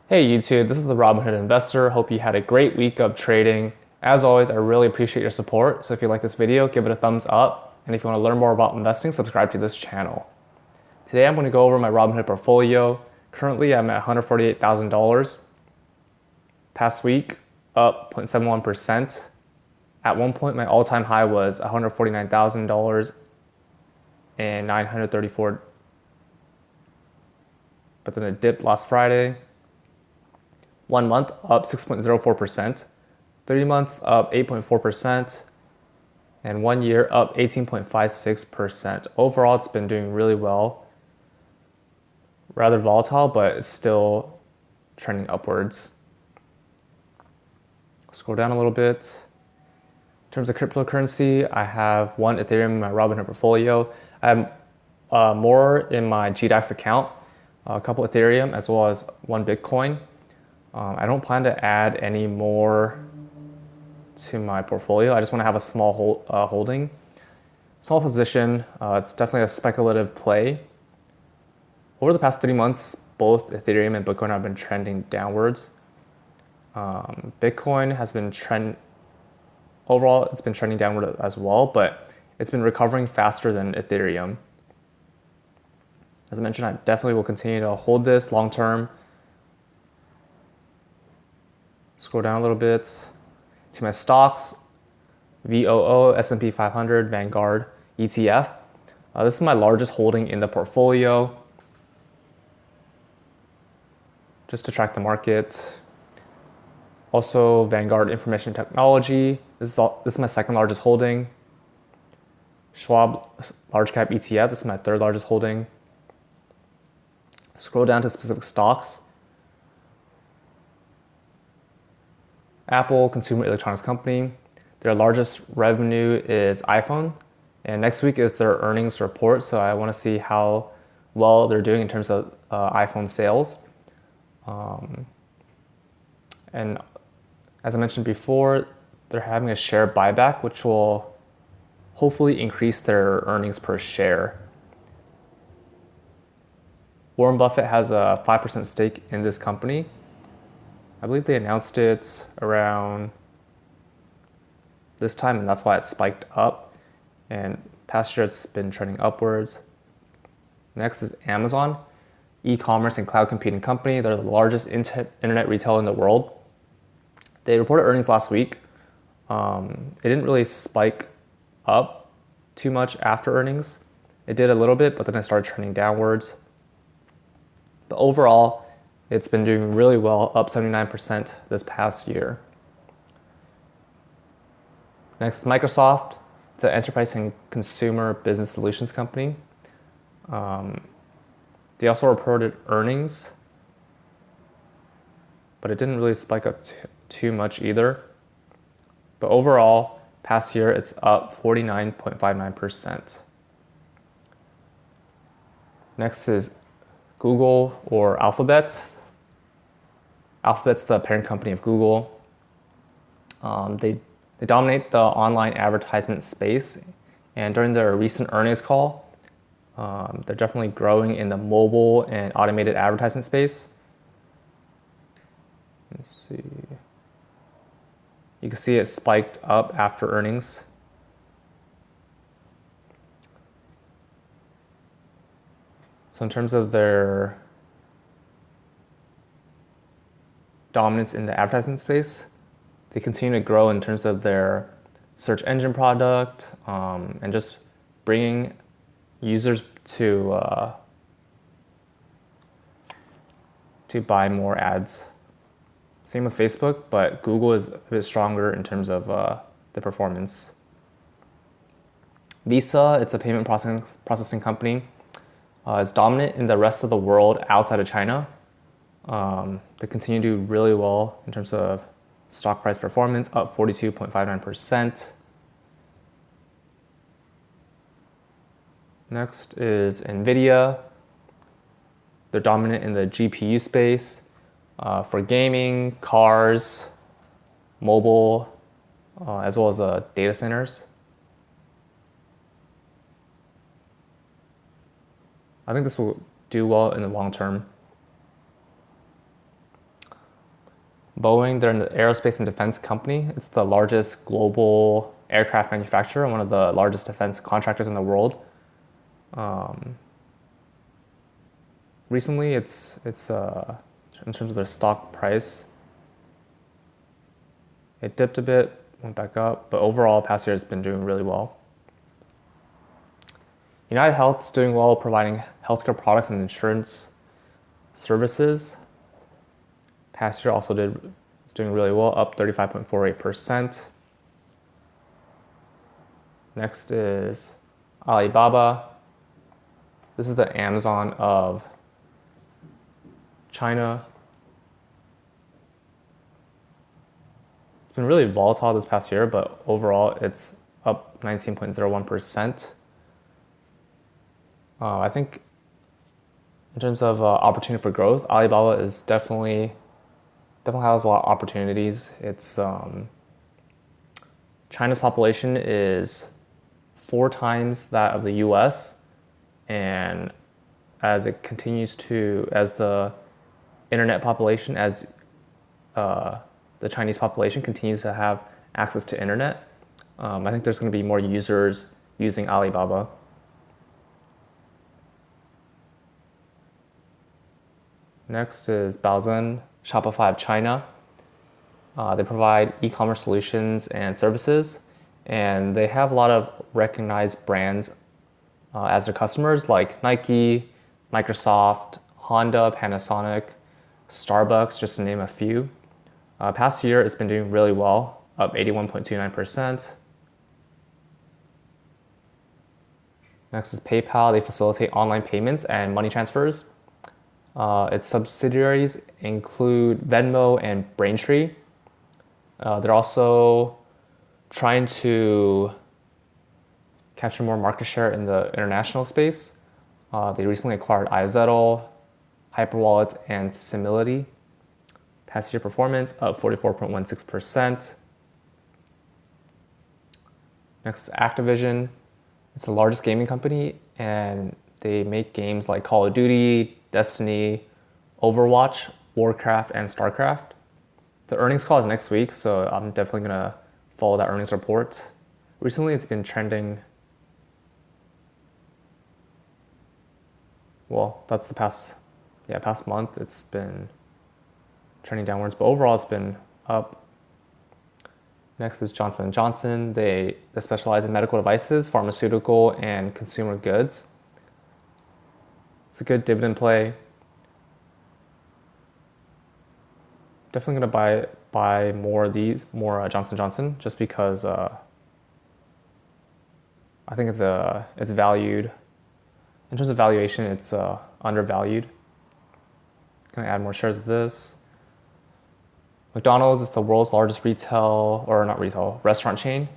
Hey YouTube, this is the Robinhood Investor. Hope you had a great week of trading. As always, I really appreciate your support. So if you like this video, give it a thumbs up. And if you want to learn more about investing, subscribe to this channel. Today I'm going to go over my Robinhood portfolio. Currently I'm at $148,000. Past week, up 0.71%. At one point, my all-time high was $149,000 and 934. But then it dipped last Friday. 1 month up 6.04%, 3 months up 8.4%, and 1 year up 18.56%. Overall, it's been doing really well. Rather volatile, but it's still trending upwards. Scroll down a little bit. In terms of cryptocurrency, I have 1 Ethereum in my Robinhood portfolio. I have more in my GDAX account, a couple Ethereum, as well as 1 Bitcoin. I don't plan to add any more to my portfolio. I just want to have a small holding. Small position. It's definitely a speculative play. Over the past 3 months, both Ethereum and Bitcoin have been trending downwards. Bitcoin has been overall, it's been trending downward as well, but it's been recovering faster than Ethereum. As I mentioned, I definitely will continue to hold this long term. Scroll down a little bit to my stocks, VOO, S&P 500, Vanguard, ETF. This is my largest holding in the portfolio, just to track the market. Also, Vanguard Information Technology. This is my second largest holding. Schwab Large Cap ETF. This is my third largest holding. Scroll down to specific stocks. Apple, consumer electronics company. Their largest revenue is iPhone. And next week is their earnings report. So I want to see how well they're doing in terms of iPhone sales. And as I mentioned before, they're having a share buyback, which will hopefully increase their earnings per share. Warren Buffett has a 5% stake in this company. I believe they announced it around this time, and that's why it spiked up. And past year it's been trending upwards. Next is Amazon, e-commerce and cloud computing company. They're the largest internet retailer in the world. They reported earnings last week. It didn't really spike up too much after earnings. It did a little bit, but then it started trending downwards. But overall, it's been doing really well, up 79% this past year. Next, Microsoft. It's an enterprise and consumer business solutions company. They also reported earnings, but it didn't really spike up too much either. But overall, past year, it's up 49.59%. Next is Google or Alphabet. Alphabet's the parent company of Google. They dominate the online advertisement space, and during their recent earnings call, they're definitely growing in the mobile and automated advertisement space. Let's see. You can see it spiked up after earnings. So in terms of their dominance in the advertising space, they continue to grow in terms of their search engine product, and just bringing users to buy more ads. Same with Facebook, but Google is a bit stronger in terms of the performance. Visa, it's a payment processing company. It's dominant in the rest of the world outside of China. They continue to do really well in terms of stock price performance, up 42.59%. Next is Nvidia. They're dominant in the GPU space for gaming, cars, mobile, as well as data centers. I think this will do well in the long term. Boeing, they're an aerospace and defense company. It's the largest global aircraft manufacturer and one of the largest defense contractors in the world. Recently, it's in terms of their stock price, it dipped a bit, went back up, but overall, past year has been doing really well. United Health is doing well, providing healthcare products and insurance services. Past year also is doing really well, up 35.48%. Next is Alibaba. This is the Amazon of China. It's been really volatile this past year, but overall it's up 19.01%. I think in terms of opportunity for growth, Alibaba is definitely has a lot of opportunities. It's China's population is 4 times that of the US, and as the internet population, as the Chinese population continues to have access to internet, I think there's going to be more users using Alibaba. Next is Baozun, Shopify of China. They provide e-commerce solutions and services, and they have a lot of recognized brands as their customers, like Nike, Microsoft, Honda, Panasonic, Starbucks, just to name a few. Past year, it's been doing really well, up 81.29%. Next is PayPal. They facilitate online payments and money transfers. Its subsidiaries include Venmo and Braintree. They're also trying to capture more market share in the international space. They recently acquired iZettle, Hyperwallet, and Simility. Past year performance up 44.16%. Next is Activision. It's the largest gaming company, and they make games like Call of Duty, Destiny, Overwatch, Warcraft, and Starcraft. The earnings call is next week, so I'm definitely gonna follow that earnings report. Recently, it's been trending. Well, that's the past month. It's been trending downwards, but overall, it's been up. Next is Johnson & Johnson. They specialize in medical devices, pharmaceutical, and consumer goods. It's a good dividend play. Definitely gonna buy more Johnson & Johnson, just because I think it's valued. In terms of valuation, it's undervalued. Gonna add more shares of this. McDonald's is the world's largest restaurant chain,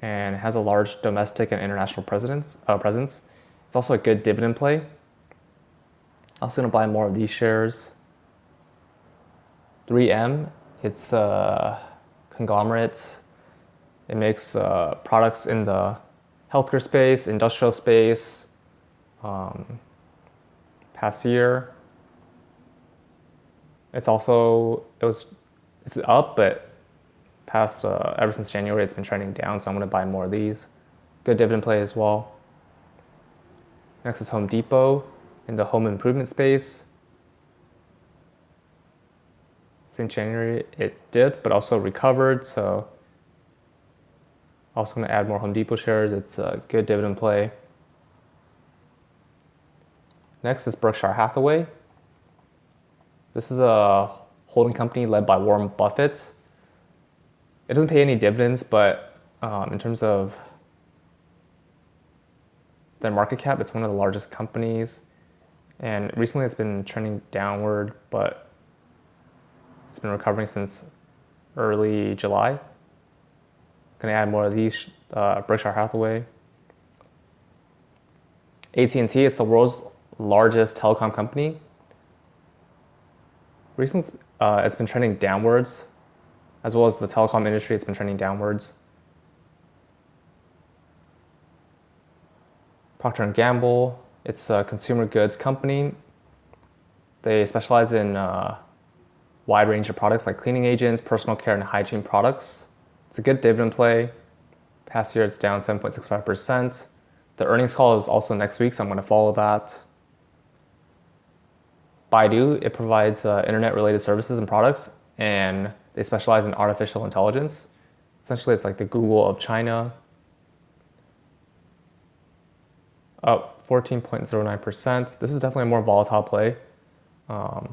and has a large domestic and international presence. It's also a good dividend play. Also gonna buy more of these shares. 3M, it's a conglomerate. It makes products in the healthcare space, industrial space. Past year, it's up, but ever since January, it's been trending down. So I'm gonna buy more of these. Good dividend play as well. Next is Home Depot in the home improvement space. Since January, it dipped, but also recovered. So also gonna add more Home Depot shares. It's a good dividend play. Next is Berkshire Hathaway. This is a holding company led by Warren Buffett. It doesn't pay any dividends, but in terms of their market cap, it's one of the largest companies. And recently it's been trending downward, but it's been recovering since early July. Gonna add more of these, Berkshire Hathaway. AT&T is the world's largest telecom company. Recently, it's been trending downwards, as well as the telecom industry, it's been trending downwards. Procter Gamble, it's a consumer goods company. They specialize in wide range of products like cleaning agents, personal care, and hygiene products. It's a good dividend play. Past year, it's down 7.65%. The earnings call is also next week, so I'm going to follow that. Baidu, it provides internet-related services and products, and they specialize in artificial intelligence. Essentially, it's like the Google of China. Up 14.09%. This is definitely a more volatile play, but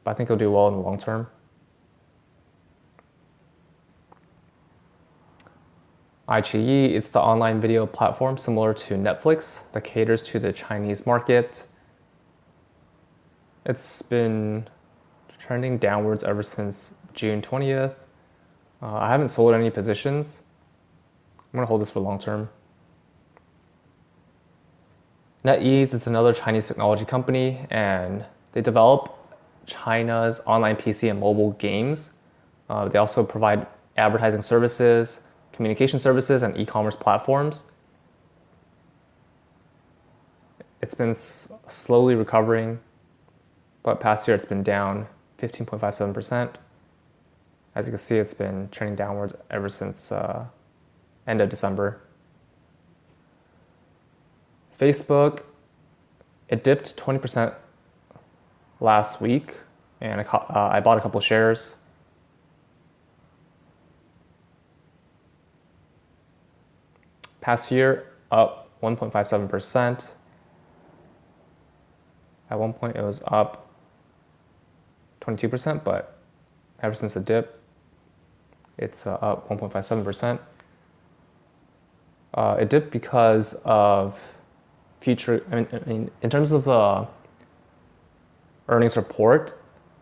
I think it'll do well in the long term. iQIYI, it's the online video platform similar to Netflix that caters to the Chinese market. It's been trending downwards ever since June 20th. I haven't sold any positions. I'm gonna hold this for long term. NetEase is another Chinese technology company, and they develop China's online PC and mobile games. They also provide advertising services, communication services, and e-commerce platforms. It's been slowly recovering, but past year it's been down 15.57%. As you can see, it's been trending downwards ever since end of December. Facebook, it dipped 20% last week, and I bought a couple shares. Past year, up 1.57%. At one point, it was up 22%, but ever since the dip, it's up 1.57%. It dipped because of future, in terms of the earnings report,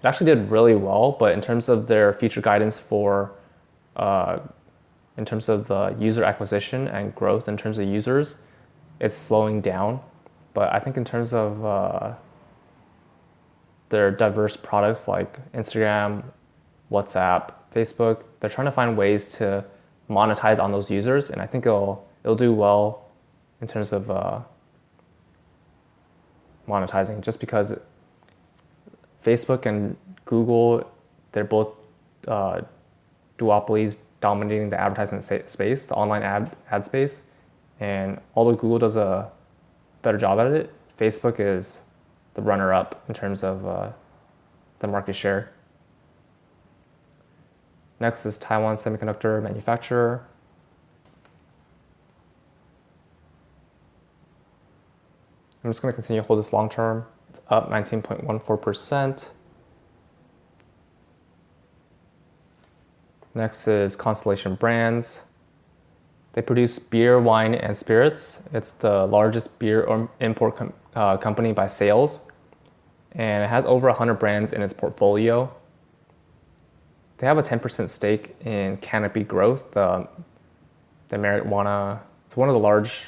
it actually did really well, but in terms of their future guidance for, in terms of the user acquisition and growth in terms of users, it's slowing down. But I think in terms of their diverse products like Instagram, WhatsApp, Facebook, they're trying to find ways to monetize on those users, and I think it'll do well in terms of monetizing, just because Facebook and Google, they're both duopolies dominating the advertisement space, the online ad space. And although Google does a better job at it, Facebook is the runner-up in terms of the market share. Next is Taiwan Semiconductor Manufacturer. I'm just going to continue to hold this long term. It's up 19.14%. Next is Constellation Brands. They produce beer, wine, and spirits. It's the largest beer import company by sales, and it has over 100 brands in its portfolio. They have a 10% stake in Canopy Growth, the marijuana. It's one of the large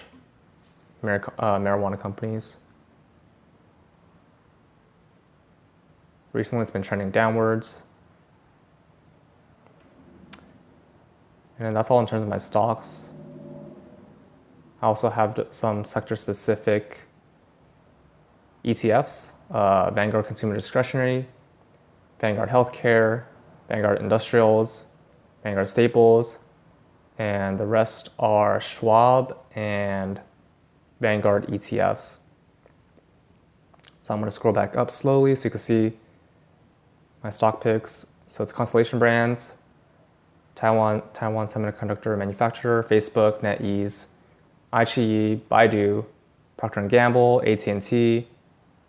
marijuana companies. Recently, it's been trending downwards. And that's all in terms of my stocks. I also have some sector-specific ETFs, Vanguard Consumer Discretionary, Vanguard Healthcare, Vanguard Industrials, Vanguard Staples, and the rest are Schwab and Vanguard ETFs. So I'm going to scroll back up slowly so you can see my stock picks. So it's Constellation Brands, Taiwan Semiconductor Manufacturer, Facebook, NetEase, iQIYI, Baidu, Procter Gamble, AT&T,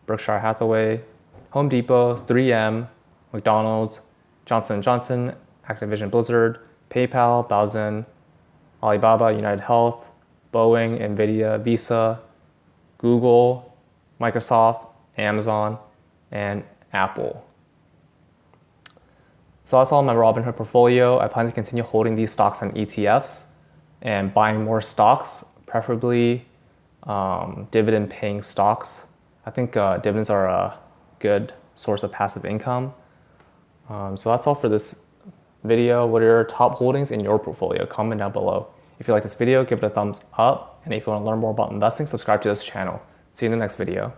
Berkshire Hathaway, Home Depot, 3M, McDonald's, Johnson & Johnson, Activision Blizzard, PayPal, Baozun, Alibaba, United Health, Boeing, Nvidia, Visa, Google, Microsoft, Amazon, and Apple. So that's all in my Robinhood portfolio. I plan to continue holding these stocks and ETFs and buying more stocks, preferably dividend paying stocks. I think dividends are a good source of passive income. So that's all for this video. What are your top holdings in your portfolio? Comment down below. If you like this video, give it a thumbs up. And if you want to learn more about investing, subscribe to this channel. See you in the next video.